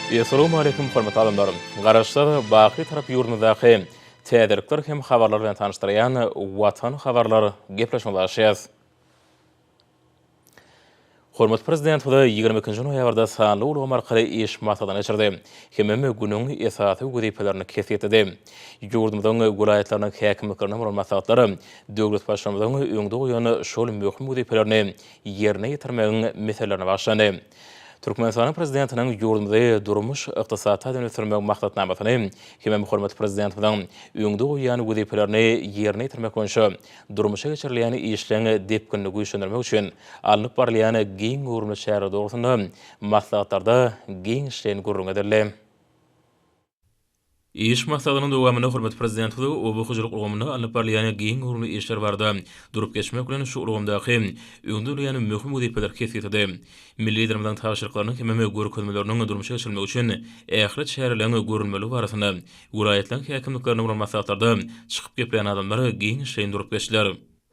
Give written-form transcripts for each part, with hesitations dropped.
Assalamu alaikum hormatly adamlar. Garaşlar baqy tarap ýurdundaky täderlikler hem habarlar bilen tanışdyrýan Watan habarlary gepleşmeleşýär. Hormat prezident bu 22-nji noýabrda sanly ulgam arkaly iş masadan geçirdi. Hememe günüň esasy wezipelerini kesýetdi. Ýurdumyzyň welaýatlarynyň häkimliklerine bolan maslahatlary döwlet başçylygynyn öňde goýany şol möhüm wezipelerini ýerine ýetirmegiň meselelerini başlandy. Türkmenistan prezidentiniň ýurdumyzy durmuş ykdysata dönüşdirmek maksatnamasyny hem hormat prezidentiniň öňde goýan wezipelerini ýerine ýetirmek boýunça durmuşa geçirilýän işlerini depkinli güýçlendirmek üçin alınıp barylýan giň gurulmy şäher dogusunda maslahatlarda giň işleýän gurrun edildi. İş maksadynyň dowamyna hormat prezidentliği obu hujurlyk ulgamyna alyp barylýan giň gurulmy işler barda durup geçmek bilen şu ulgamdaky öňde ýany möhüm wezipeler kesýetdi. Milli ýerdämden taşyrklaryny hemme görkezmeleriniň durmuşa geçirilmegi üçin ähli şäherleriň görünmeli barasyna welaýatlaryň häkimliklerine bolan maslahatlarda çykyp gepleýän adamlar giň işleýän durup geçdiler.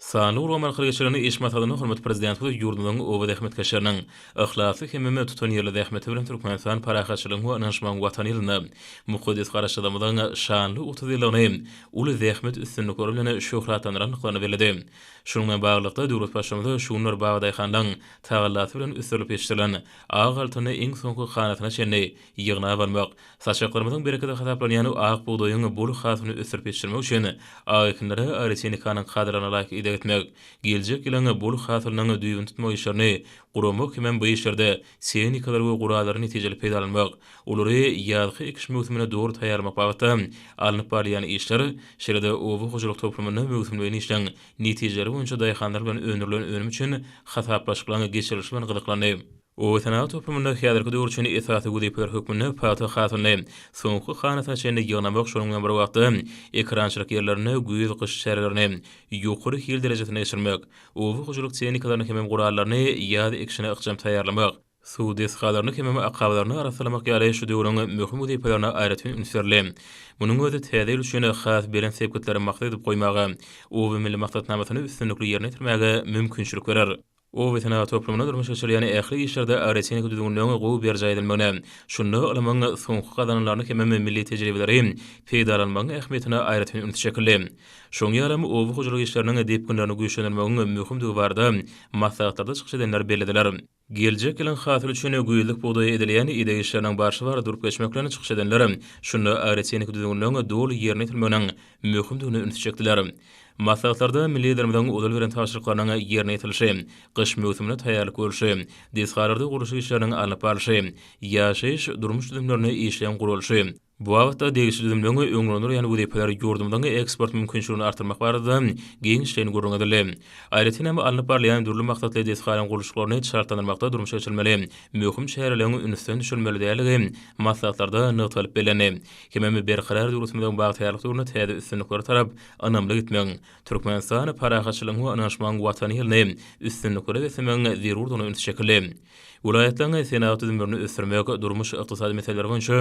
Sanly ulgam arkaly geçirilýän iş masadyny hormat prezidentliği ýurdumyň oba Ähmet Keşerniň ihlasy hemme tutan ýerli Ähmet bilen Türkmenistan parahaçylygyny we anlaşmagyň watan ýylyny muqaddes garaşdyrmagyň şanly 30 ýylyny uly Ähmet üstünlikleri bilen şöhratanlyklaryny berdi. Şununla baglykda döwlet başçylygy şunlar bagda ýanlaň tagallasy bilen üstünlik peşdirilen agaltyny iň soňky hanatyna çenli ýygna barmak saçaklarymyzyň bereketi hataplanýan ak buğdaýyň bol hasyny üstünlik peşdirmek üçin agykynlary aritmetikanyň kadrana laýyk etmek, geljek ýylyň bol hasylynyň düýbün tutmak işlerini guramak hem bu işlerde seýnikalar we guralary netijeli peýdalanmak, olary ýazgy ikiş mövsümine dogry taýýarmak bagtda alınıp barýan işler şeýle-de owu hujurlyk toplumynyň mövsümlerini işleň netijeleri boýunça daýhanlar bilen önürlen önüm üçin hasaplaşyklaryny geçiriş bilen gyzyklandy. O tanat toplumunda häzirki döwür üçin esasy wezipeler hökmüne paýta hasyny soňky hanatyna çenli ýygnamak şonuň bir wagtda ekrançylyk ýerlerini güýz gyş şäherlerini ýokary hil derejesine geçirmek, owu hujurlyk tehnikalarını hem guralaryny ýa-da ekşine ykjam taýýarlamak, suw deskalaryny hem akabalaryny arasalamak ýaly şu döwrüň möhüm wezipelerini aýratyn ünsürli. Munyň özü täze üçin has beren sebäpleri maksat edip goýmagy, owu milli maksatnamasyny üstünlikli ýerine ýetirmäge mümkinçilik berer. O wetana toplumyna durmuş geçirýän ähli işlerde aýratyn düdügünlüğüne gowy berjä edilmegine, şunda ulamaň soňky gazananlaryny hem milli tejribeleri peýdalanmagyň ähmiýetine aýratyn ünsürli. Şoň ýaram owu hujurlyk işleriniň depkinlerini güýçlendirmegiň möhümdigi barda maslahatlarda çykyş edenler bellidiler. Geljek ýylyň hasyl üçin güýçlük buğdaý edilýän ide işleriniň barşy bar durup geçmek bilen çykyş edenler şunda aýratyn düdügünlüğüne doly ýerine ýetirmegiň möhümdigini ünsürçekdiler. Maslahatlarda milli ýerdämden udaly beren taşyrklarynyň ýerine ýetilişi, gyş mövsümine taýýarlyk görüşi, desgarlarda guruşy işleriniň alyp baryşy, ýaşaýyş durmuş düzümlerini işleýän gurulşy. Bu wagtda degişli düzümlerini öňlendir ýany wezipeler ýurdumdan eksport mümkinçiligini artyrmak barada giň işleýän gurrun edildi. Aýratyn hem alyp barylýan dürli maksatly desgaran gurulşlaryny şartlandyrmakda durmuşa geçirilmeli, möhüm şäherleriň ünsünden düşürmeli diýiligi maslahatlarda nöträl beleni. Hemem berqarar döwletimiň bagtyrlyk duruna täze üstünlikleri tarap anamly gitmek, Türkmenistan parahaçylygyny we anlaşmagyň watan ýylyny üstünlikleri geçirmegiň zerurdygyny ünsürçekli. Welaýatlaryň senat düzümlerini ösdürmek, durmuş ykdysady meseleler boýunça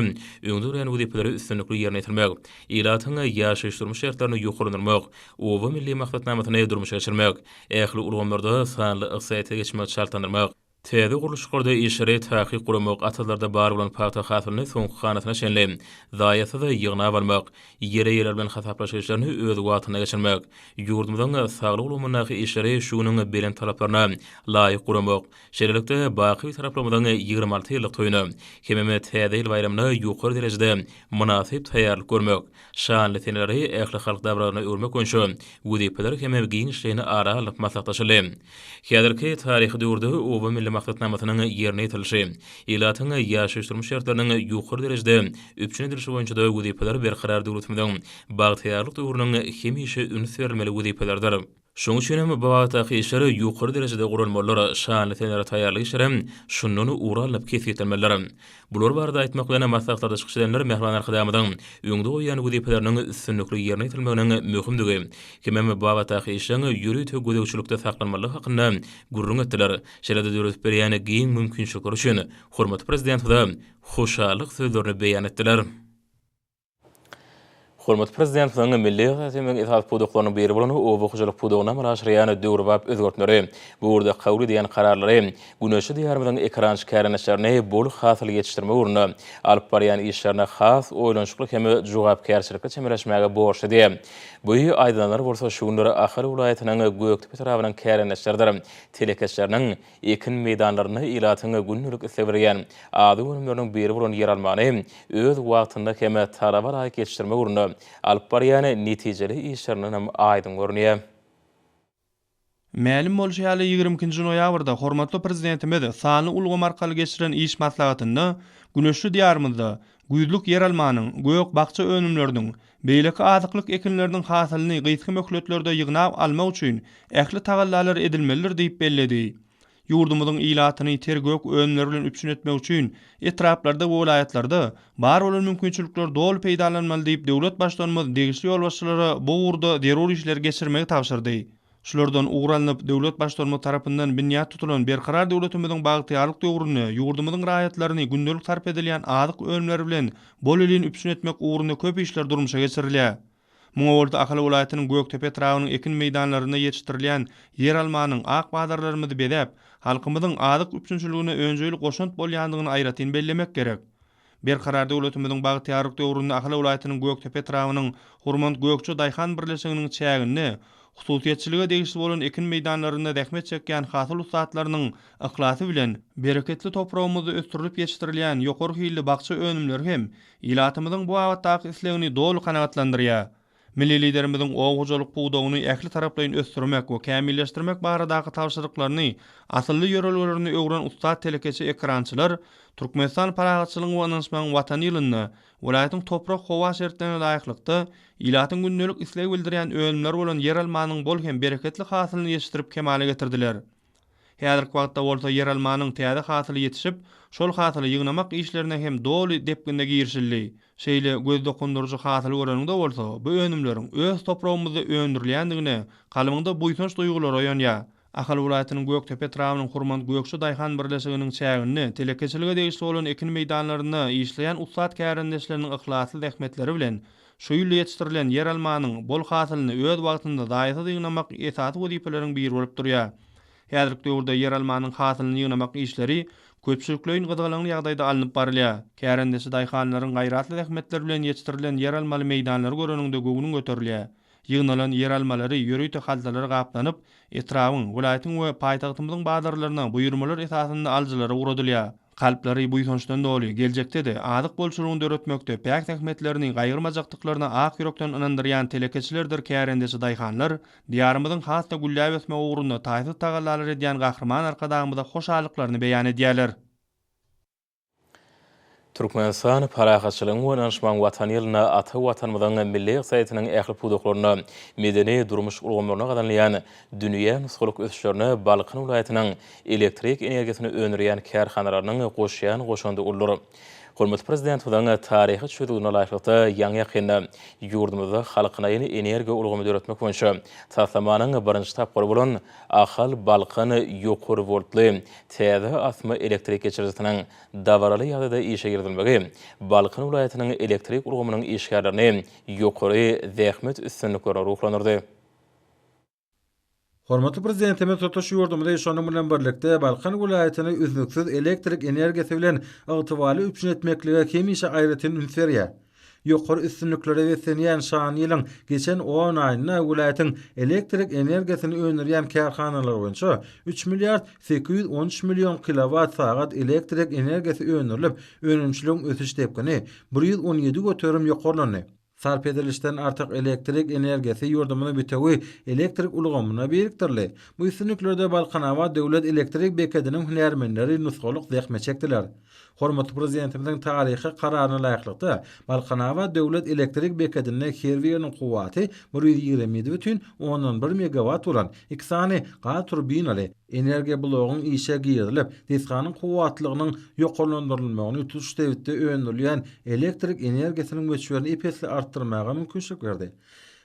öňde durýan wezipeleri üstünlikli ýerine ýetirmek, ýylatyň ýaşaýyş durmuş şertlerini ýokarlandyrmak, owa milli maksatnamasyny durmuşa geçirmek, ähli ulgamlarda sanly yksaýata geçmek şartlandyrmak, täze guruluşlarda işleri taýyk guramak, atalarda bar bolan paýta hasylyny soňky hanatyna çenli zaýaty da ýygna barmak, ýere-ýerler bilen hasaplaşyşlaryny öz watyna geçirmek, ýurdumyzyň saglyk ulgamynyň işleri şunyň beren talaplaryna laýyk guramak, şeýlelikde baky taraplamyň 26 ýyllyk toýuny hem täze ýyl bayramyna ýokary derejede munasyp taýýarlyk görmek, şanly teneleri ähli halk dabragyna örmek boýunça wezipeler hem giň işleýäni ara alyp maslahatlaşyly. Häzirki taryhy döwürde owa milli maksatnamasynyň ýerine ýetilişi, ýylatyň ýaşaýyş durmuş şertleriniň ýokary derejede öpçün edilişi boýunça da wezipeler berqarar döwletimiň bagtyrlyk döwrüniň hemişe üns berilmeli wezipelerdir. Şoň üçin hem bu wagtdaky işleri ýokary derejede gurulmalar, şanly tenere taýýarlyk işleri şundan uğralyp kesýetilmeler. Bular barada aýtmak bilen maslahatlarda çykyş edenler mehman arkadamyň öňde goýan wezipeleriniň üstünlikli ýerine ýetirmeginiň möhümdigi, hem bu wagtdaky işleri ýürüýte gödäwçilikde saklanmaly hakynda gurrun etdiler. Şeýle-de döwlet berýän giň mümkinçilikler üçin hormat prezident hoşalyk sözlerini beýan etdiler. Hormat prezidentiň milli ýasynyň itaat puduklaryny beri bolan o wagtjylyk puduguna maraşyrýany döwrübap özgörtleri, bu urda kabul edýän kararlary, güneşi diýarymyň ekran şäherleşlerini bol hasyl ýetişdirme ugruna alyp barýan işlerine has oýlanşykly hem jogapkärçilikle çemberleşmäge borçly diýip. Bu aýdanlar bolsa şu günleri Ahal welaýatynyň Göktepe tarabynyň kärenleşlerdir. Telekeçleriniň ekin meýdanlaryny ilatyny günlük isleberýän ady önümleriniň beri bolan ýer almany öz wagtynda hem talabar aýk ýetişdirme ugruna alyp barýan netijeli işleriniň hem aýdyn görnýär. Mälim bolşy ýaly 22-nji noýabrda hormatly prezidentimiz sany ulgam arkaly geçiren iş maslahatyny güneşli diýarymyzda güýdlük ýer almanyň gök bakça önümleriniň beýleki azyklyk ekinleriniň hasylyny gysga möhletlerde ýygnap almak üçin ähli tagallar edilmelidir diýip belledi. Yurdumyzyň ilatyny tergök önümleri bilen üpsün etmek üçin etraplarda we welaýatlarda bar bolan mümkinçilikler dol peýdalanmaly diýip döwlet başdanymyz degişli ýol başçylary bu urda derur işler geçirmegi tapşyrdy. Şulardan uğralanyp döwlet başdanymyz tarapyndan binýat tutulan berkarar döwletimiziň bagtyarlyk döwrüne ýurdumyzyň raýatlary gündelik sarp edilýän azyk önümleri bilen bol elin üpsün etmek uğruna köp işler durmuşa geçirilýär. Muňa Ahal welaýatynyň Göktepe tarabynyň ekin meýdanlaryna ýetişdirilýän ýer almanyň ak badarlarymyzy bedäp, halkymyzyň azyk üpsünçiligine öňjeýlik goşant bolýandygyny aýratyn bellemek gerek. Berkarar döwletimiziň bagtyarlyk döwründe Ahal welaýatynyň Göktepe tarabynyň Hurmat Gökçe Daýhan birleşiginiň çägini hususiýetçilige degişli bolan ekin meýdanlaryna dähmet çekýän hasyl ustatlarynyň ihlasy bilen bereketli topragymyzda ösdürilip ýetişdirilýän ýokary hylly bakça önümleri hem ilatymyzyň bu awatdaky islegini dolu kanagatlandyrýar. Milli liderimiziň oğujalyk pudugyny ähli taraplaryň ösdürmek we kämilleşdirmek baradaky tapşyryklaryny asylly ýörellerini öwren ustat telekeçi ekrançylar Türkmenistan paragatçylygyň we anlaşmagyň watan ýylyny welaýatyň toprak howa şertlerine laýyklykda ilatyň gündelik islegi bildirýän önümler bolan ýer almanyň bol hem bereketli hasylyny ýetişdirip kemale getirdiler. Häzirki wagtda bolsa ýer almanyň täze hasyly ýetişip, şol hasyly ýygnamak işlerine hem doly depginde girişildi. Şeýle göz dokundurjy hasyl göreninde bolsa, bu önümleriň öz topragymyzda öndürilýändigine kalbymda buýsanç duýgular oýanýar. Ahal welaýatynyň Göktepe tarabynyň Hurmat Gökçe Daýhan birleşiginiň çägini telekeçilige degişli bolan ekin meýdanlaryna işleýän ustat kärendeşleriniň ihlasly rahmetleri bilen şu ýyly ýetişdirilen ýer almanyň bol hasylyny öz wagtynda daýysa ýygnamak esasy wezipeleriň biri bolup durýar. Häzirki döwürde ýer almanyň hasylyny ýygnamak işleri köpçülikleýin gyzgalyny ýagdaýda alınıp barylýar. Kärendeşi daýhanlaryň gaýratly rahmetleri bilen ýetişdirilen ýer almaly meýdanlary göreninde göwüň göterilýär. Ýygnalan ýer almalary ýörüýte haldalara gaplanyp, etrabyň, welaýatyň we paýtagtymyzyň badarlaryna buýurmalar esasynda aljylary uradylýar. Kalplary buýsançdan doly, geljekde-de azyk bolşulugyny öwretmekde päk rahmetlerini gaýrymajakdyklaryna ak ýürekden inandyrýan telekeçilerdir kärendeşi daýhanlar, diýarymyzyň hasda gülläp ösme ugrunda taýsy tagallar edýän gahrman arkadagymyza hoşallyklaryny beýan edýärler. Türkmenistan paragatçylygyň we anlaşmagyň watan ýylyna ata watanymyzyň milli yksadynyň ähli puduklaryna medeni durmuş ulgamlaryna gadanlýan dünýä nusgalyk ösüşlerini Balkyn welaýatynyň elektrik energiýasini öňürýän kärhanalarynyň goşýan goşandy ullary. Hormat prezidentiň taryhy çödügine laýykda ýaňy ýakynda ýurdumyzda halkyna ýeni energiýa ulgamy öwretmek boýunça taslamanyň birinji tapgary bolan Ahal Balkyn ýokary voltly täze asma elektrik geçirjisiniň dawarly ýagdaýda işe girilmegi Balkyn welaýatynyň elektrik ulgamynyň işgärlerini ýokary zähmet üstünlikleri ruhlandyrdy. Hormatly prezidentimiz totaş ýurdumyzda ýaşanyň bilen birlikde Balkyn welaýatyny üzlüksiz elektrik energiýasy bilen ygtybaly üpsün etmeklige hemişe aýratyn ünserýär. Ýokary üstünliklere besenýän şan ýylyň geçen 10 aýyna welaýatyň elektrik energiýasyny öňürýän kärhanalar boýunça 3 milliard 813 million kilowat saat elektrik energiýasy öňürilip, önümçiligiň ösüş tepkini 117 göterim ýokarlandy. Sarp edilişden artık elektrik energiýasy ýurdumyny bütegi elektrik ulgamyna birikdirli. Bu üstünliklerde Balkanawa döwlet elektrik bekadiniň hünärmenleri nusgalyk zähmet çekdiler. Hormatly prezidentimiziň taryhy kararyna laýyklykda Balkanawa döwlet elektrik bekadine herwiyanyň kuwaty 127,1 megawatt bolan 2 sany gaz turbinaly energiýa blogyň işe girilip, diskanyň kuwatlygynyň ýokarlandyrylmagyny tutuş dewletde öňürilýän elektrik energiýasynyň möçberini epesli artdyrmaga mümkinçilik berdi.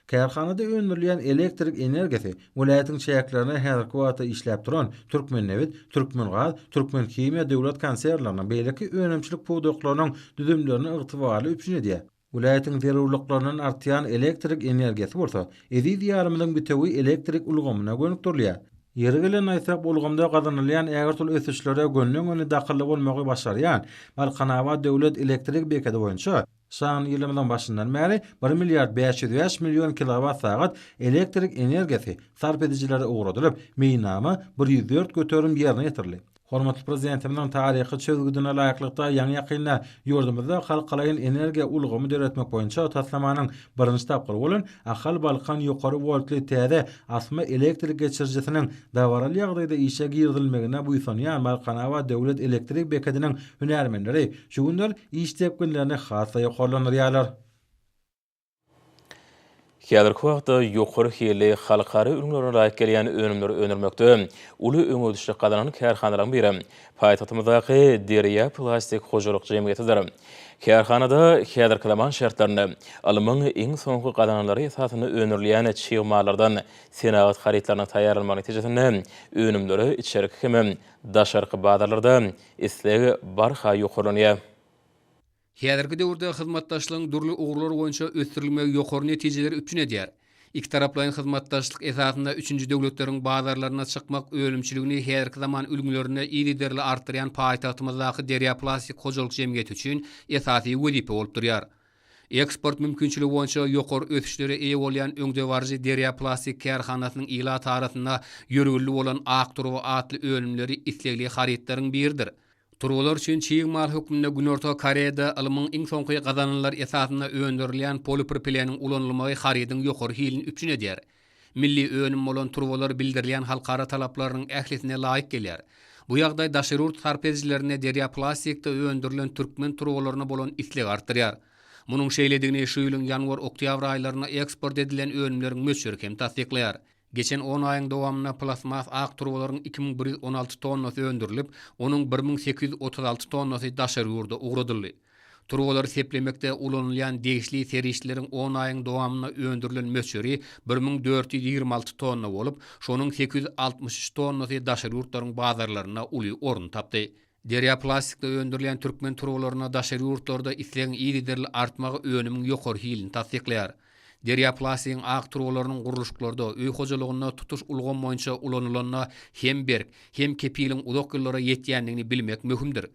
Kärhanada öňürilýän elektrik energiýasy welaýatyň çäklerine häzirki wagtda işläp duran Türkmennewit, Türkmengaz, Türkmenkimiýa döwlet konsertlarynyň beýleki önemçilik puduklarynyň düzümlerini ygtybaly üpsün edýär. Vilayatyň zerurlyklarynyň artýan elektrik energiýasi bolsa, ezi diýarymyzyň bütewi elektrik ulgamyna gönükdirilýär. Ýeri gelen aýsap ulgamda gazanylýan ägertul ösüşlere gönlüň dakylly bolmagy başarýan Balkanawa döwlet elektrik bekadi boýunça şan ýylymyň başyndan bäri 1 milliard 505 milyon kilowat-saat elektrik energiýasy sarp edijileri ugradylyp, meýnamy 104 göterim ýerine ýetirildi. Hormatly prezidentimizin taryhy çözgüdüne laýyklykda ýany ýakynda ýurdumyzda halkalaýyn energiýa ulgamy döretmek boýunça taslamanyň birinji tapgyry bolan Ahal Balkan ýokary voltly täze asma elektrik geçirjisiniň dawaral ýagdaýda işe girdilmegine buýsanýan Balkanawa döwlet elektrik bekadiniň hünärmenleri şu günler iş tepkinlerini hasa ýokarlanýarlar. Häzirki wagtda ýokary hili halkary ürünlerine laýyk gelýän önümleri önermekde uly öňüdüşli gazananyň kärhanalaryň biri paýtagtymyzdaky Derya Plastik Hojalyk Jemgyýetidir. Kärhanada häzirki zaman şertlerini alymyň iň soňky gazananlary esasyny önerilýän çygmalardan senagat haritlaryna taýýarlanmagy netijesinde önümleri içeriki hem daşarky bazarlarda islegi barha ýokarlanýar. Häzirki döwürde hyzmatdaşlygyň durly ugurlar boýunça ösdirilmegi ýokary netijeleri üpjün edýär. İki taraplaryň hyzmatdaşlyk esasynda üçünji döwletleriň bazarlaryna çykmak ölümçiligini häzirki zaman ülgülerine ýyly artdyrýan paýtagtymyzdaky Derya Plastik Hojalyk Jemgyýeti üçin esasy wezipe bolup durýar. Eksport mümkinçiligi boýunça ýokary ösüşlere eýe bolýan öňde barjy Derya Plastik kärhanasynyň ila tarapynda ýörgülli bolan Akturow atly ölümleri islegli haritlaryň biridir. Turgular üçin çyýymal hökmünde Günorta Koreýada alymyň iň soňky gazananlar esasynda öňdürilýän polipropileniň ulanylmagy harityň ýokary hilini üpjün edýär. Milli önüm bolan turgular bildirilýän halkara talaplarynyň ählisine laýyk gelýär. Bu ýagdaý daşarurt sarp edijilerine Derya Plastikde öňdürilen türkmen turgularyna bolan isleg artdyrýar. Munyň şeýledigini şu ýylyň ýanwar oktyabr aýlaryna eksport edilen önümleriň möçleri hem tasdiklýar. Geçen 10 aýyň dowamyna plasmas ak turbolaryň 2116 tonnasy öndürilip, onuň 1836 tonnasy daşary ýurda ugradyldy. Turbolary seplemekde ulanylýan degişli serişleriň 10 aýyň dowamyna öndürilen möçleri 1426 tonna bolup, şonuň 863 tonnasy daşary ýurtlaryň bazarlaryna uly orun tapdy. Derya Plastikde öndürilen türkmen turbolaryna daşary ýurtlarda islegiň ýyly artmagy önümiň ýokary hilini tasdiklýar. Derya Plastik'in ak turbolarynyň guruluşlarda öý hojalygyna tutuş ulgam boýunça ulanylyna hem berk, hem kepiliň uzak ýyllara ýetýändigini bilmek möhümdir.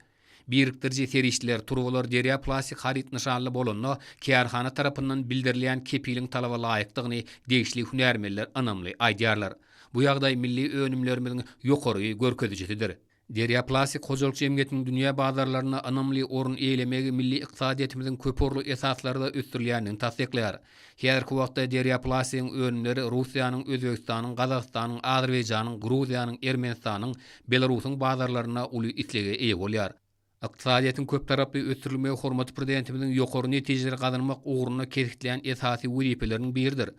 Birikdirji serişler turbolar Derya Plastik harit nişanly bolanda kärhana tarapyndan bildirilýän kepiliň talaba laýykdygyny degişli hünärmenler anamly aýdýarlar. Bu ýagdaý milli önümlerimiziň ýokary görkezijisidir. Derya Plastik Hojalyk Jemgyýetiniň dünýä bazarlaryna anamly orun eýlemegi milli ykdysadyýetimiziň köporlu esaslarynda ösdirilýänini tasdiklýar. Häzirki wagtda Derya Plastik'iň önümleri Russiýanyň, Özbegistanyň, Gazagstanyň, Azerbaýjanyň, Gruziýanyň, Ermenistanyň, Belarusyň bazarlaryna uly islige eýe bolýar. Ykdysadyýetin köp taraply ösdirilmegi hormatly prezidentimiziň ýokary netijeleri gazanmak ugruna kesikleýän esasy wezipeleriniň biridir.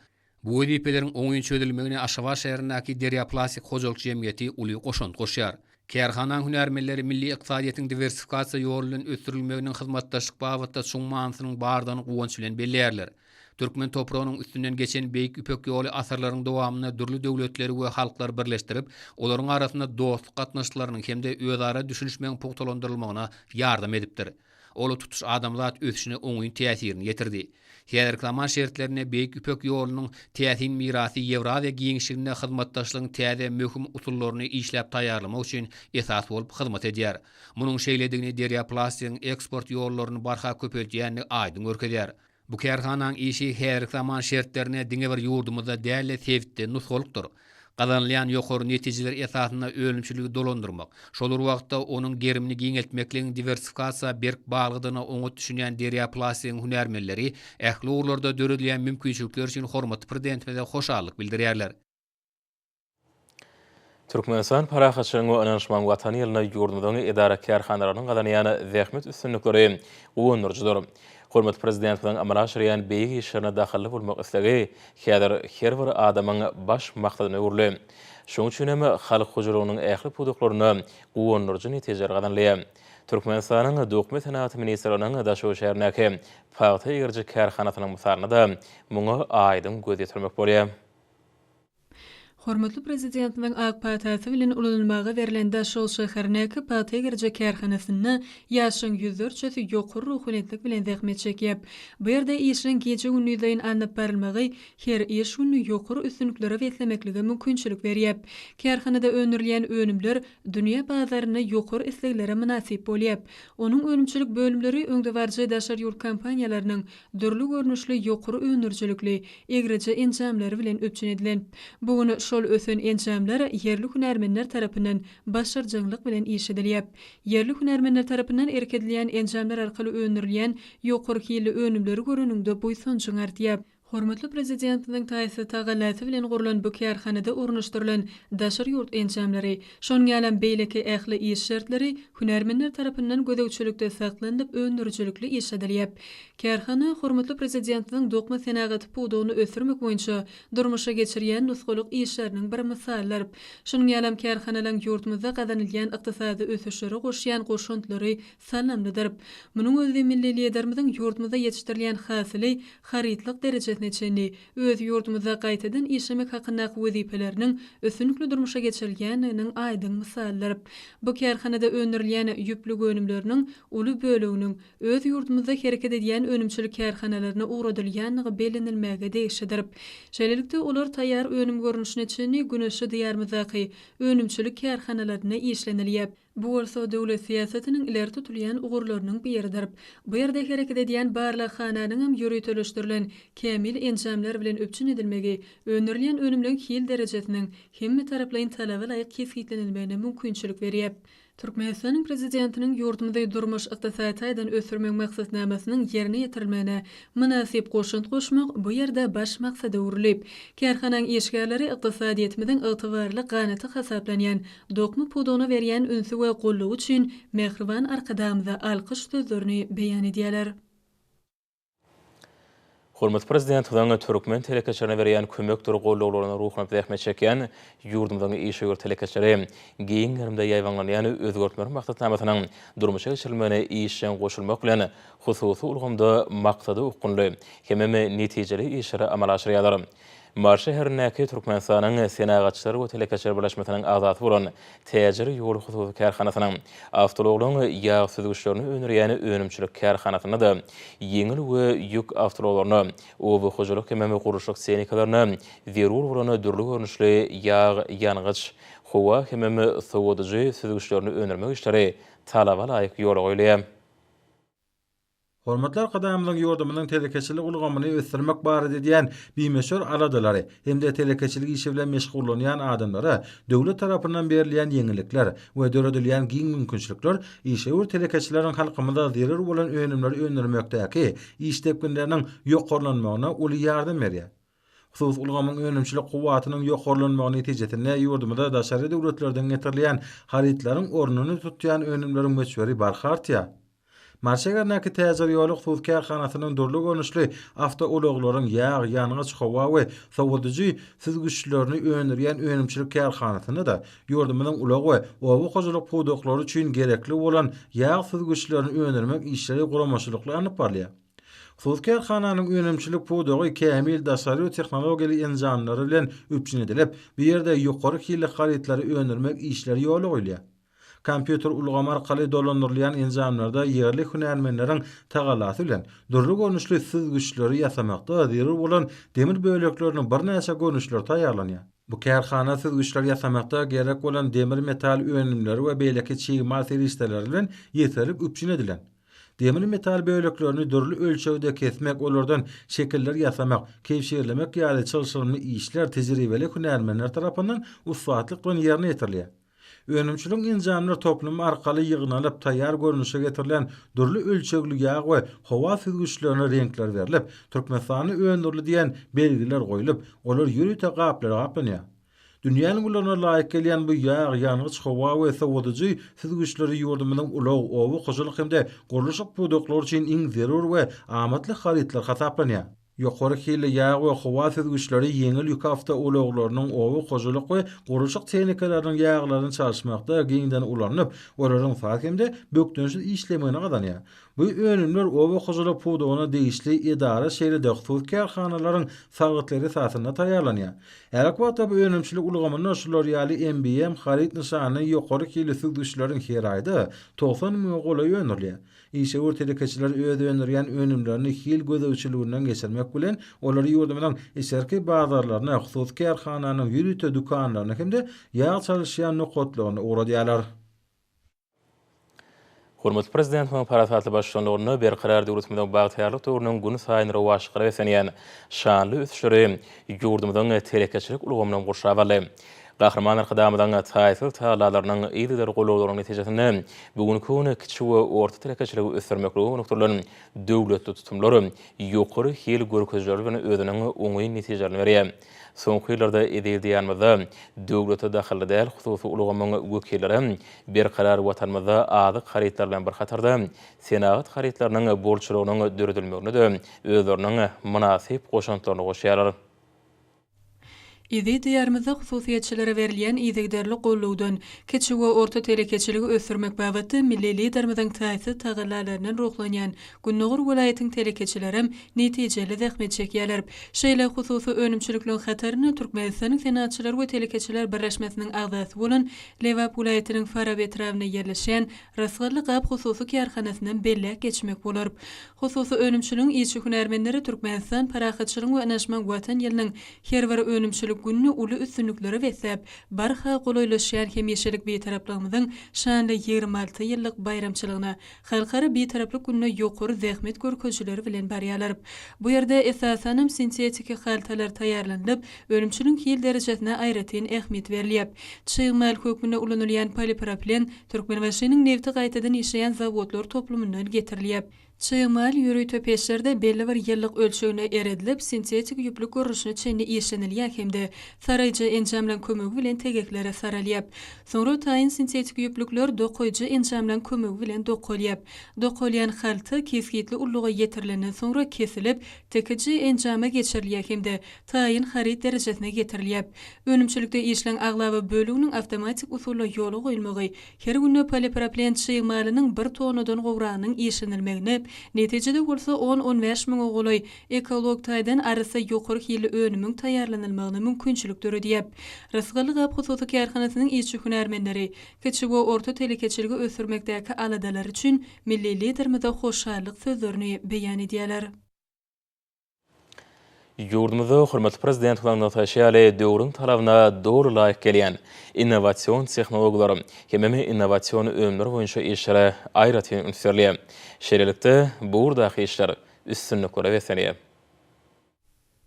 Bu wezipeleriň oňuň çözülmegine Aşgabat şäherindäki Derya Plastik Hojalyk Jemgyýeti uly goşant goşýar. Kärhana hünärmenleri milli ykdysadyýetin diversifikasiýa ýolundan ösdirilmeginiň hyzmatdaşlyk babatda çuň manysynyň bardygyny guwanç bilen belleýärler. Türkmen topragynyň üstünden geçen beýik üpek ýoly asarlaryň dowamyna dürli döwletleri we halklar birleşdirip, olaryň arasynda dostluk gatnaşyklarynyň hemde özara düşünişmegiň pugtalandyrylmagyna ýardam edipdir. Olu tutuş adamzat ösüşine oňuň täsirini ýetirdi. Häzirki zaman şertlerine beýik üpek ýolunyň täsin mirasy Ewraziýa giňişligine hyzmatdaşlygyň täze möhüm usullaryny işläp taýýarlamak üçin esas bolup hyzmat edýär. Munyň şeýledigini Derya Plastik'iň eksport ýollaryny barha köpeltýänini aýdyň görkezýär. Bu kärhananyň işi häzirki zaman şertlerine diňe bir ýurdumyzda däle sevitde nusgolukdyr. Gazanylýan ýokary netijeler esasynda ölümçiligi dolandyrmak, şolar wagtda onuň gerimini giňeltmekligiň diversifikasiýa berk baglygyna oňa düşünýän Derya Plastik'iň hünärmenleri ähli ugurlarda döredilýän mümkinçilikler üçin hormatly prezidentimize hoşallyk bildirýärler. Türkmenistan parahaçylygyň we ananşman watany ýylyna ýurdumyzyň edara kärhanalarynyň gazanýan zähmet üstünlikleri uwunurjydyr. Hormatly prezidentimiň amala aşyrýan beýik işlerine daxillik bolmak islegi häzir her bir adamyň baş maksadyna öwrüli. Şoň üçin hem halk hojalygynyň ähli puduklaryny uwunurjy netijeler gazanýar. Türkmenistanyň dokument sanaty ministrliginiň Daşow şäherindäki paýta ýerji kärhanasynyň mysalyna da muňa aýdyň göz ýetirmek bolýar. Hormatly prezidentiň AK Partasy bilen ulanylmaga berilen daşol şähernäki Paty girje kärhanasyny ýaşyň 104 ýokary ruhunetlik bilen zähmet çekýär. Bu ýerde işiň geje günüýden anyp berilmegi her iş günü ýokary üstünliklere wetlemekligi mümkinçilik berýär. Kärhanada öňürilýän önümler dünýä bazaryna ýokary isleglere münasip bolýar. Onuň önümçilik bölümleri öňde barjy daşar ýurt kompaniýalarynyň dörli görnüşli ýokary önürçilikli egreje enjamlary bilen öpçünedilen. Bugün şol ösen enjamlar yerli hünärmenler tarapyndan başarjyňlyk bilen iş edilýär. Yerli hünärmenler tarapyndan erkedilýän enjamlar arkaly öňürilýän ýokary hili önümleri görünüňde buýsunçyň artýar. Hormatly prezidentiň taýsy tagalaty bilen gurulan bu kärhanada urunuşdyrylan daşar ýurt enjamlary, şonuň ýalan beýleki ähli iş şertleri hünärmenler tarapyndan gödäwçilikde saklanyp öňürçilikli iş edilýär. Kärhana hormatly prezidentiň dokma senagaty pudugyny ösürmek boýunça durmuşa geçirýän nusgalyk işleriniň bir misalları. Şonuň ýalan kärhanalaryň ýurtymyzda gazanylýan ykdysady ösüşleri goşýan goşuntlary salamlydyr. Munyň özü milli liderimiziň ýurtymyzda ýetişdirilýän hasily haritlyk derejesine çenli öz ýurtymyza gaýtadan işlemek hakyndaky wezipeleriniň ösünlikli durmuşa geçirilýäniniň aýdyn misallary. Bu kärhanada öňürilýän ýüplü önümleriniň uly böleginiň öz ýurtymyzda hereket edýän önümçilik kärhanalaryna uğradylýanlygy belenilmäge değişidir. Şeýlelikde olar taýýar önüm görnüşine çenli güneşli diýarmyzdaky önümçilik kärhanalaryna işlenilýär. Bu bolsa döwlet siýasatiniň ileri tutulýan ugurlarynyň biridir. Bu ýerde hereket edýän barly hananyň hem ýürütülüşdirilen kämil enjamlar bilen öpçün edilmegi, öňürilýän önümliň hil derejesiniň hemme taraplaryň talaby laýyk kesgitlenilmegine mümkinçilik berýär. Türkmenistanyň prezidentiniň ýurtymyzda durmuş ykdysadydan ösürmek maksatnamasynyň ýerine ýetirilmegine münasip goşunt goşmak bu ýerde baş maksady urulyp, kärhananyň işgärleri ykdysadyýetimiziň ygtybarly ganaty hasaplanýan dokmy pudugyny berýän ünsü we gollugy üçin mehriban arkadamyza alkyş sözlerini beýan edýärler. Hormat prezident Hudaňa Türkmen telekeçerine berýän kömek durguluglaryna ruhuna zähmet çekýän ýurdumyzyň işgör telekeçeri giň ýerinde ýaýwanlanýan özgörtmer maksatnamasynyň durmuşa geçirilmegine işen goşulmak bilen hususy ulgamda maksady ukunly hemme netijeli işleri amal aşyrýarlar. Marşa hernäki Türkmenistanyň senagatçylary we telekeçer birleşmesiniň azaty bolan täjir ýol hususy kärhanasynyň awtologlaryň ýağ süzgüçlerini öňürýän önümçilik kärhanasyny da ýeňil we ýük awtologlaryny owy hojalyk hemme guruşlyk senekalaryny zerur bolan dürli görnüşli ýağ ýangıç howa hemme sowadyjy süzgüçlerini öňürmek işleri talaba laýyk ýola goýulýar. Hormatlar qadamlyň ýurdumynyň telekeçilik ulgamyny ösürmek barada diýen bimeşür aladylary hemde telekeçilik işi bilen meşgullanýan adamlara döwlet tarapyndan berilýän ýeňilikler we döredilýän giň mümkinçilikler işewür telekeçileriň halkymyza zerer bolan önümleri öňürmekdäki iş tepkinleriniň ýokarlanmagyna uly ýardam berýär. Husus ulgamyň önümçilik kuwatynyň ýokarlanmagy netijesinde ýurdumyzda daşary döwletlerden getirilýän haritlaryň ornuny tutýan önümleriň meçberi barhartýar. Marşagarnaki täzir ýoly husus kärhanasynyň durly görnüşli awtologlaryň ýağ, ýangıç howa we sowadyjy süzgüçlerini öňürýän önümçilik kärhanasyny da ýurdumynyň ulagy we owy hojalyk puduklary üçin gerekli bolan ýağ süzgüçlerini öňürmek işleri guramaşylykly anyp barýar. Husus kärhananyň önümçilik pudugy kämil daşary tehnologiýaly enjamlary bilen öpçün edilip, bir ýerde ýokary hili haritlary öňürmek işleri ýoly goýulýar. Kompüter ulgamy arkaly dolandyrylýan enjamlarda ýerli hünärmenleriň tagalasy bilen durly görnüşli süzgüçleri ýasamakda zerer bolan demir bölekleriniň bir näçe görnüşleri taýýarlanýar. Bu kärhana süzgüçleri ýasamakda gerek bolan demir metal önümleri we beýleki çygymal seristeleri bilen ýeterlik öpçün edilen. Demir metal böleklerini durly ölçegde kesmek, olardan şekiller ýasamak, keyşirlemek ýaly çalışylmy işler tejribeli hünärmenler tarapyndan usatlyk bilen ýerine ýetirilýär. Önümçilik enjamlar toplum arkaly ýygnalyp taýýar görnüşe getirilen durly ölçegli ýağ we howa süzgüçlerine renkler berilip, Türkmenistany öňürli diýen belgiler goýulyp, olar ýürüte gaplara gaplanýar. Dünýäniň ulanyna laýyk gelýän bu ýağ, ýangıç howa we sowadyjy süzgüçleri ýurdumynyň ulaw, owy hojalyk hemde gurulşyk puduklary üçin iň zerur we amatly haritlar hasaplanýar. Ýokary hili ýağ we howa süzgüçleri ýeňil ýük awtologlarynyň owy hojalyk we gurulşyk tehnikalarynyň ýağlaryny çalışmakda giňden ulanyp, olaryň fakymda bökdönşi işlemegine gadanýar. Bu önümler oba huzula puduğuna değişli idara şeýle döktüz kärhanalaryň sagtlygy esasynda taýýarlanýar. Elbetde bu önümçilik ulgamyny şular ýaly MBM harit nişany ýokary kilisi güýçleriň her aýda 90 milyon gola ýönürler. İşe ortadakiler öz öňürýän önümlerini hil gözewçiliginden geçirmek bilen olary ýurdumyň eserki bazarlaryna, husus kärhananyň ýürüte dukanlaryna hemde ýa çalışýan nokotlaryna uğradýarlar. Hormatly prezidentiň paratatly başlanmagyny berqarar döwletimiň bagtyarlyk töwrüniň gün saýyn rowaşygy esenýän şanly ösüşleri ýurdumyň telekeçilik ulgamynyň gurşawaly. Gahraman arkadamydan taýsyl taýlalarynyň ýygylar golawlarynyň netijesinde bugünkü güni kiçik we orta telekeçiligi ösürmekle noktalaryn döwletli tutumlary ýokary hil görkezleri bilen özüniň oňy netijelerini berýär. Soňky ýyllarda edildiýänmizde döwlete daxily däl hususy ulgamyň wekilleri berqarar watanmyzda azyk haritlar bilen bir hatarda senat haritlarynyň bolçulugynyň döredilmegine de özleriniň münasip goşantlaryny goşýarlar. Idi diýärmizde hususiýetçilere berilýän ýygdarly gollawdan kiçik we orta telekeçiligi ösürmek babatda milli liderimiň taýsy taýdanlarynyň ruhlanýan Günnur welaýatynyň telekeçileri netijeli zähmet çekýärler. Şeýle hususy önümçilikliň hataryny Türkmenistanyň senatçylar we telekeçiler birleşmesiniň agzasy bolan Lewap welaýatynyň Farab etrawyna ýerleşen Rasgally Gap hususy kärhanasynyň belläk geçmek bolar. Hususy önümçiligiň işçi hünärmenleri Türkmenistan parahatçylygyň we anaşman watan ýylynyň her bir önümçilik günni uly üstünlükleri wesep barha golaylaşýan hem ýeşilik beýtaraplygymyzyň şanly 26 ýyllyk bayramçylygyna halkara beýtaraplyk günne ýokary zähmet görkezjileri bilen barýarlar. Bu ýerde esasanam sintetik haltalar taýýarlandyp, ölümçiliň hil derejesine aýratyn ähmiýet berilýär. Çyýmal hökmüne ulanylýan polipropilen Türkmenbaşynyň nefti gaýtadan ýeşeýän zawodlar toplumyndan getirilýär. Çyýmal ýürüýte peşlerde belli bir ýyllyk ölçegine eredilip, sintetik ýüplük görüşüne çenli ýeşenilýär hemde saraýjy enjamlan kömegi bilen tegeklere saralýar. Soňra taýyn sintetik ýüplükler dokoýjy enjamlan kömegi bilen dokolýar. Dokolýan halty kesgitli ulluga ýetirilenden soňra kesilip, tekiji enjama geçirilýär hemde taýyn harit derejesine getirilýär. Önümçilikde işlen aglawy bölüginiň awtomatik usulla ýola goýulmagy her günne polipropilen çyýmalynyň bir tonadan gowranyň ýeşenilmegine netijede bolsa 10-15 miň golay ekolog taýdan arasy ýokary hili önümüň taýýarlanylmagyna mümkinçilik döredýär. Rasgally Gap hususy kärhanasynyň işçi hünärmenleri kiçik we orta telekeçiligi ösürmekdäki aladalar üçin milli liderimize hoşallyk sözlerini beýan edýärler. Ýurdumyzda hormatly prezident taşýaly döwrüň talabyna dogry laýyk gelýän innowasion tehnologiýalary hemme innowasion ömür boýunça işlere aýratyn ünsürler. Şeýlelikde burdaky işler üstünlükleri wesenýär.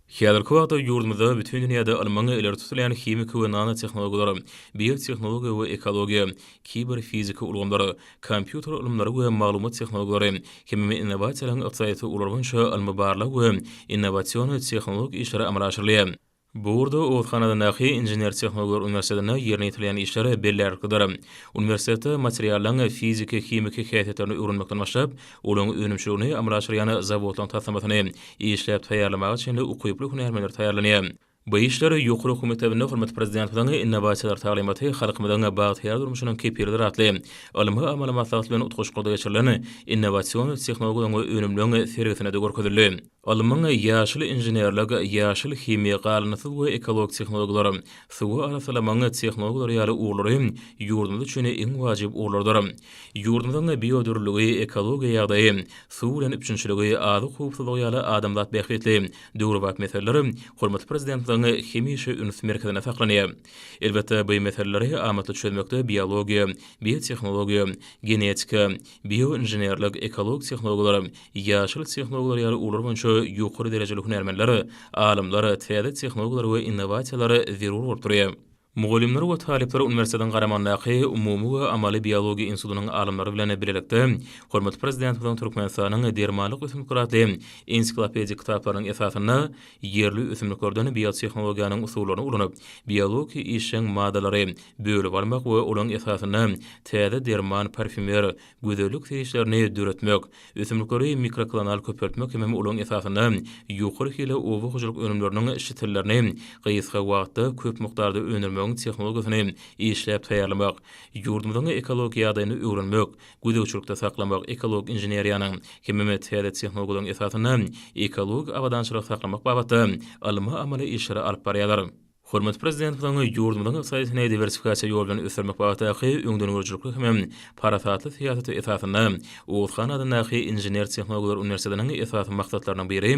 Häzirki wagtda ýurdumyzda bütün dünýäde almaňy ileri tutulýan hemik we nanotehnologiýalary, biotehnologiýa we ekologiýa, kiberfizika ulgamlary, kompýuter ulumlary we maglumat tehnologiýalary, hemme innovasiýalaryň ykdysaty ular boýunça almabarlyk we innowasion tehnologik işleri amala aşyrylýar. Burada Oğuzhanada Nahi İnjiner Texnologiýalar Universitetine ýerine ýetirilýän işleri bellerlikdir. Universitetde materiallaryň fizika, kimika häsiýetlerini öwrenmekden başlap, olaryň önümçiligini amala aşyrýan zawodlaryň tasamatyny işläp taýýarlamagy üçin ukyply hünärmenler taýýarlanýar. Bu işleri ýokary hökümetine hormatly prezidentiň innovasiýalar taýlimaty halkymyzyň bagtyar durmuşynyň kepirleri atly. Almy amala maslahat bilen utgaşykda geçirilen innowasion tehnologiýaryň önümlüğüň serwisine de görkezildi. Alymyň ýaşyl injenerlik, ýaşyl himiýa galanysyz we ekolog tehnologiýalary, suwa arasylamaň tehnologiýalary ýaly uglary ýurdumyz üçin iň wajyp uglardyr. Ýurdumyzyň biodürlügi, ekologiýa ýagdaýy, suw bilen üçinçiligi, azyk howpsuzlygy ýaly adamlar behretli, döwrewat meseleleri hormatly prezidentiň hemişe üns merkezine saklanýar. Elbetde bu meseleleri amaty çözmekde biologiýa, biotehnologiýa, genetika, bioinjenerlik, ekolog tehnologiýalary, ýaşyl tehnologiýalary ýaly uglar boýunça ýokary derejeli hünärmenler, alimler, täze tehnologiýalar we innowaasiýalary zerur bolýar. Mugallimler we talipler universitetiň garamandaky umumy we amaly biologiýa institutynyň alimlary bilen birlikde hormatly prezidentiň Türkmenistanyň dermalyk ösümlikleri ensiklopedik kitaplarynyň esasyna yerli ösümliklerden biotehnologiýanyň usullaryny ulanyp, biologiýa işiň madalary bölüp almak we olaryň esasyna täze derman, parfümer, gözellik serişlerini döretmek, ösümlikleri mikroklonal köpürtmek hemme olaryň esasyna ýokary hili owa hoşuluk önümleriniň şitillerini gysga wagtda köp mukdarda önürmek ýurdumyň tehnologiýasyny işläp taýýarlamak, ýurdumyň ekologiýa adaýyny öwrenmek, güdegçilikde saklamak, ekolog inženeriýanyň hemme täze tehnologiýalaryň esasyny ekolog awadançylyk saklamak babatda alma amaly işleri alyp barýarlar. Hormat prezidentiň ýurdumyň ykdysadyny diversifikasiýa ýolundan ösürmek bagatdaky öňdönürçilikli hem parasatly siýasaty esasyny Uğurhan adynaky injener tehnologiýalar universitetiniň esasy maksatlarynyň biri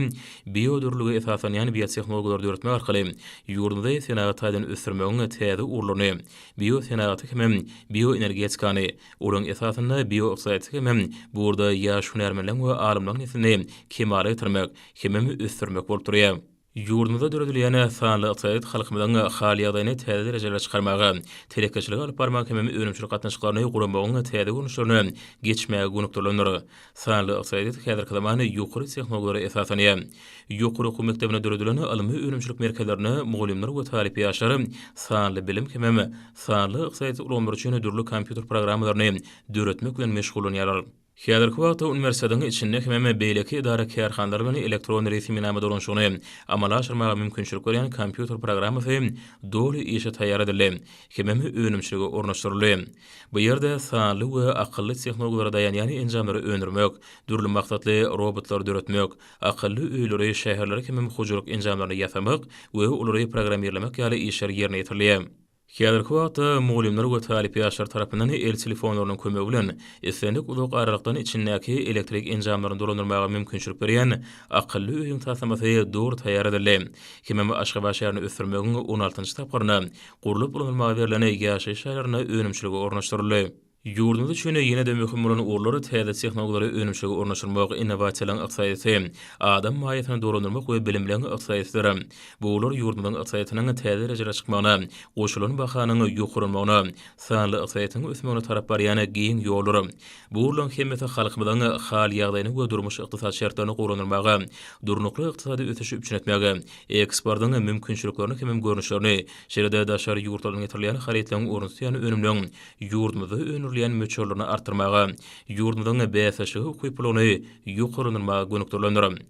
biodürlüge esasen ýani biotehnologiýalar öğretmek arkaly ýurdumda senagatdan ösürmegiň täze urluny, biosенagaty hem bioenergetikany, olaryň esasyny biooksaýaty hem burada ýaş hünärmenler we alymlaryň nesini kemale ýetirmek hem ösürmek bolup durýar. Ýurdumda döredilýän sanly ykdysat halkymyň hali ýagdaýyny täze derejelere çykarmagy, telekeçilik alyp barmak hem öňümçilik gatnaşyklaryny guramagyň täze görnüşlerini geçmäge gonukdurlanýar. Sanly ykdysat häzirki zamany ýokary tehnologiýalara esaslanýar. Ýokary okuw mektebine döredilýän alymy öňümçilik merkezlerini mugallimler we talip ýaşlar sanly bilim hem sanly ykdysat ulanmary üçin dürli kompýuter programmalaryny döretmek bilen meşgullanýarlar. Häzirki wagtda universitetiň içinde hem beýleki idara kärhanlary bilen elektron resmi näme dolanşygyny amala aşyrmaga mümkinçilik berýän kompýuter programmasy doly işe taýýar edildi. Hem öňümçiligi ornaşdyryldy. Bu ýerde sanly we akylly tehnologiýalara dayanýan enjamlary öňürmek, dürli maksatly robotlar döretmek, akylly öýleri, şäherleri hem hojalyk enjamlaryny ýasamak we olary programmerlemek ýaly işler ýerine ýetirilýär. Häzirki wagtda mugallimler we talip ýaşlar tarapyndan el telefonlarynyň kömegi bilen eslenlik uzak aralykdan içindäki elektrik enjamlaryny dolandyrmaga mümkinçilik berýän akylly öýüň taslamasy dogry taýýar edildi. Hem Aşgabat şäherini ösürmegiň 16-njy tapgyryna gurulyp ulanylmaga berilen ýaşaýyş şäherlerine öňümçiligi ornaşdyryldy. Ýurdumda şöne ýene-de möhüm bolan urlary täze tehnologiýalary öňümçiligi ornaşdyrmak, innovasiýalaryň ykdysadyny, adam maýatyny dolandyrmak we bilim bilen ykdysadyny. Bu ular ýurdumyň ykdysadynyň täze derejelere çykmagyna, goşulan bahanyň ýokurulmagyna, sanly ykdysadynyň ösmegine tarap barýan giň ýollary. Bu ulan hemmeti halkymyň hal ýagdaýyny we durmuş ykdysat şertlerini gowranyrmaga, durnukly ykdysady ötüşi üçin etmege, eksportyň mümkinçiliklerini hem görnüşlerini, şeýle-de daşary ýurtlaryň getirilýän haretleriň ornusy önemli ýurdumyzy ýan möçörlerini artyrmaga, ýurdumyň bäsişigi hukuklary ýokurlanmaga gönükdirlendir.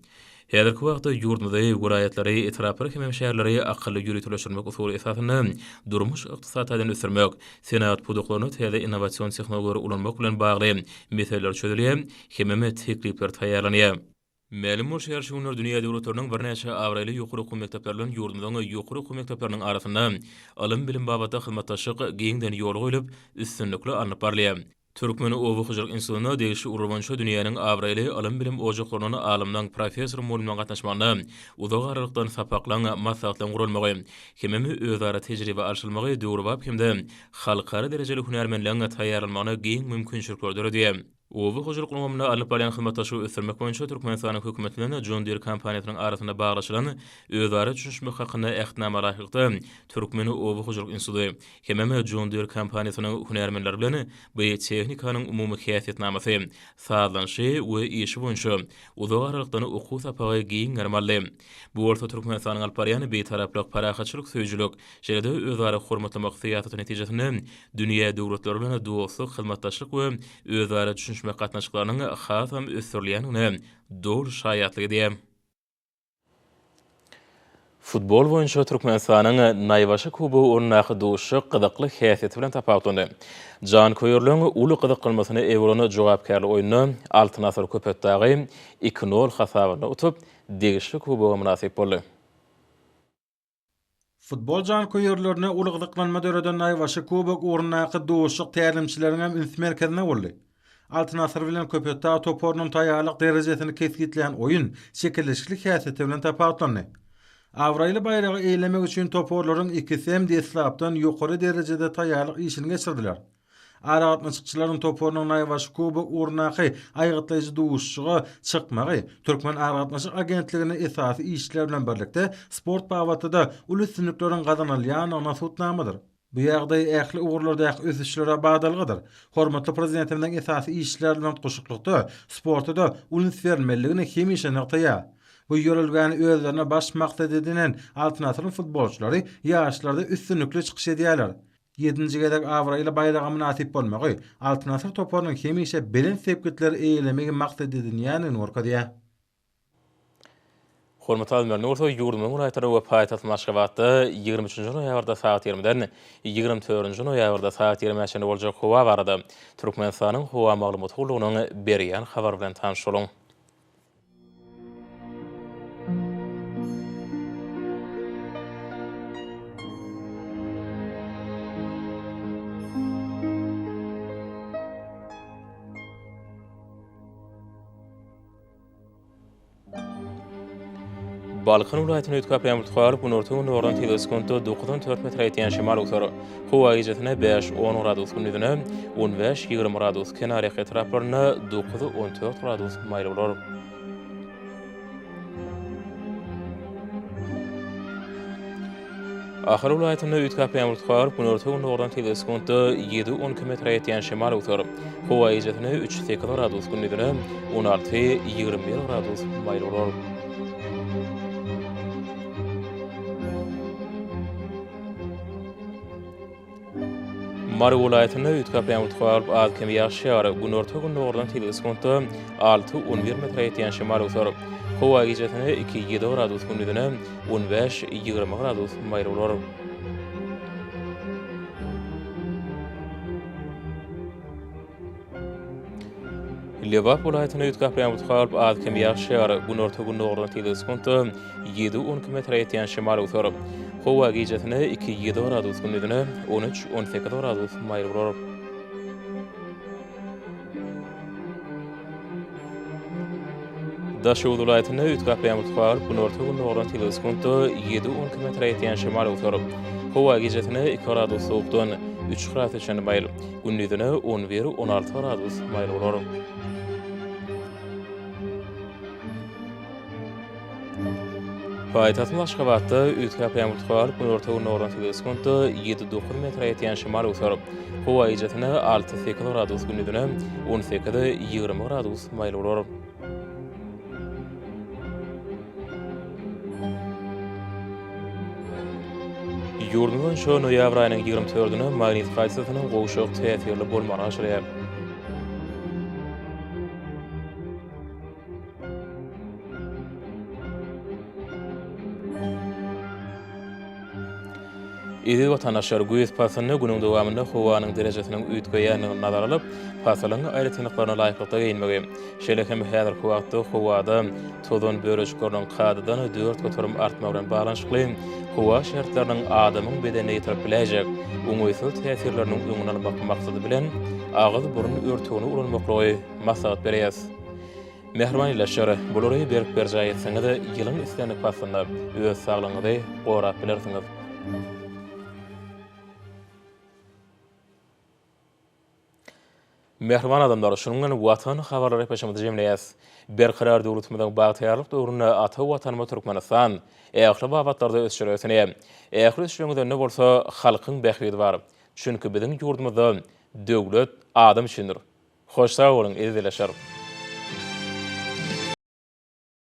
Häzirki wagtda ýurdumda guraýatlary, etrapary hem şäherleri akylly ýürütülýärmek usuly esasyny durmuş ykdysatydan ösürmek, senagat puduklaryny täze innovasiýon tehnologiýalary ulanmak bilen bagly meseleler çözülýär, hem teklipler taýýarlanýar. Mälim şäher şuňlar dünýä döwletleriniň bir näçe awraýly ýokary okuw mekdepleriniň ýurdumdaň ýokary okuw mekdepleriniň arasynda alym bilim babatda hyzmatdaşlyk giňden ýol goýulyp üstünlikle alınıp barlýar. Türkmen Owu Hojalyk Institutyna degişli urbança dünýäniň awraýly alym bilim ojaklaryny alymdan professor mugallimden gatnaşmagyna, uzak aralykdan sapaklaň maslahatlaryň gurulmagy, hem özara tejribe alşylmagy döwri bap hemde halkara derejeli hünärmenleriň taýýarlanmagyna giň mümkinçilikler berýär. Owu Hojalyk ulgamyna alyp barýan hyzmatdaşlygy ösürmek boýunça Türkmenistanyň hökümetinden John Deere kompaniýasynyň arasynda baglaşylan özara düşünmek hakynda ähtnama raýatykda Türkmen Owu Hojalyk Instituty hem John Deere kompaniýasynyň hünärmenleri bilen bu tehnikanyň umumy häsiýetnamasy, sazlanşy we işi boýunça uzak aralykdan okuw sapagy giň normaldy. Bu orta Türkmenistanyň alyp barýan beýtaraplyk, parahatçylyk, söýjülük, şeýle-de özara hormatlamak siýasaty netijesinde dünýä döwletleri bilen dostluk, hyzmatdaşlyk we özara düşünmek gatnaşyklarynyň hasam ösürilýänine dogry şaýatlygy diýär. Futbol boýunça Türkmenistanyň Naýbaşy klubu ornaky duşy gyzykly häsiýeti bilen tapawdy. Jan Koýurlyň uly gyzykylmasyny Ewrona jogapkärlik oýunyny Altyn Asar köpetdagy 2-0 hasabyna utup degişli klubuga munasip boldy. Futbol Jan Koýurlaryny uly gyzyklanma döreden Naýbaşy klubu ornaky duşy tälimçileriniň üns merkezine boldy. Altyn Asar bilen köpetdagy topornyň taýýarlyk derejesini kesgitleýän oýun şekilleşikli häsiýeti bilen tapawdy. Awraýly bayragy eýlemek üçin toporlaryň ikisi hem deslapdan ýokary derejede taýýarlyk işini geçirdiler. Aragatnaşykçylaryň topornyň Naýbaşy klubu ornaky aýgytlaýjy duşyga çykmagy Türkmen Aragatnaşyk agentligine esasy işler bilen birlikde sport bawatyda uly üstünlikleriň gazanylýanyna tutnamadyr. Bu ýagdaý ähli ugurlardaky ösüşlere bagdalygydyr. Hormatly prezidentimiň esasy işler bilen goşuklykda sportda uly fermerligini hemişe nagtaýar. Bu ýörelgäni özlerine baş maksat edinen Altyn Asaryň futbolçulary ýaşlarda üstünlikli çykyş edýärler. 7-nji gedek awraýly bayraga munasip bolmagy Altyn Asar toparynyň hemişe bilen sepkitleri eýlemegi maksat edilýänini orkadýar. Hormatly dinleyijiler, orta ýurdumyň ulaýtary we paýtaht Maşgabatda 23-nji noýabrda saat 20-den 24-nji noýabrda saat 20-de boljak howa barada. Türkmenistanyň howa maglumat gulugynyň berýän habar bilen tanış boluň. Balkan vilayatyny ötkap ýağmur tugaryp, Günortagyň nordan teleskopda 9-4 metr ýetýän şemal utar. Howa gijetine 5-10 gradus gündüzine, 15-20 gradus kenary etraplaryna 9-14 gradus maýl bolar. Ahir vilayatyny ötkap ýağmur tugaryp, Günortagyň nordan teleskopda 7-12 metr ýetýän şemal utar. Howa gijetine 3-8 gradus gündüzine, 16-21 gradus maýl bolar. Mary vilayatyny ötkap ýağmur tugaryp, az kem ýaşýar. Günortagyň nordan teleskopda 6-11 metr ýetýän şemal utar. Howa gijetine 2-7 gradus gündüzine, 15-20 gradus maýl bolar. Lewap vilayatyny ötkap ýağmur tugaryp, az kem ýaşýar. Günortagyň nordan teleskopda 7-12 metr ýetýän şemal utar. Howa gijetine 2-7 gradus gündüzine, 13-18 gradus maýl bolar. Daşow vilayatyny ötkap ýağmur tugaryp, Günortagyň nordan teleskopda 7-12 metr ýetýän şemal utar. Howa gijetine 2 gradus sowukdan 3 gradus maýl, gündüzine 11-16 gradus maýl bolar. Paýtaht Maşgabatda ötkap ýağmur tugaryp, Günortagyň nordan teleskopda 7-9 metr ýetýän şemal utar. Howa gijetine 6-8 gradus gündüzine, 18-20 gradus maýl bolar. Ýurdumyň şo noýabr aýynyň 24-dine magnetik haýsatynyň gowşak täsirli bolmagy aşyrýar. Edi watandaşlar göýüs pasalyny günüň dowamında howanyň derejesiniň üýtgeýäniňi nazar alyp, pasalyň aýratynlyklaryna laýyklyda geýinmegi. Şeýlekem häzir wagtda howada tozan böreçikleriniň kadadan 4 götürüm artmagy bilen baglanyşykly howa şertleriniň adamyň bedenine ýetirip biläjek, oňoýsuz täsirleriniň öňüne almak maksady bilen agyz burun örtügini ulanmakly maslahat berýär. Mehriban ýylaşar, bulary berip berjäk etseňiz, ýylyň islenik pasalyny öz saglygyňyzy gorap bilersiňiz. Mehriban adamlar, şunun watan habarlary peşimizde jemleýäs. Berkarar döwletimiziň bagtyarlyk döwründe ata watanyma Türkmenistan, ähli babatlarda ösçüretine. Ähli ösçüňizde bolsa halkyň bähbidi bar. Çünki biziň ýurdumyzda döwlet adam üçindir. Hoş sag bolun, ezdileşer.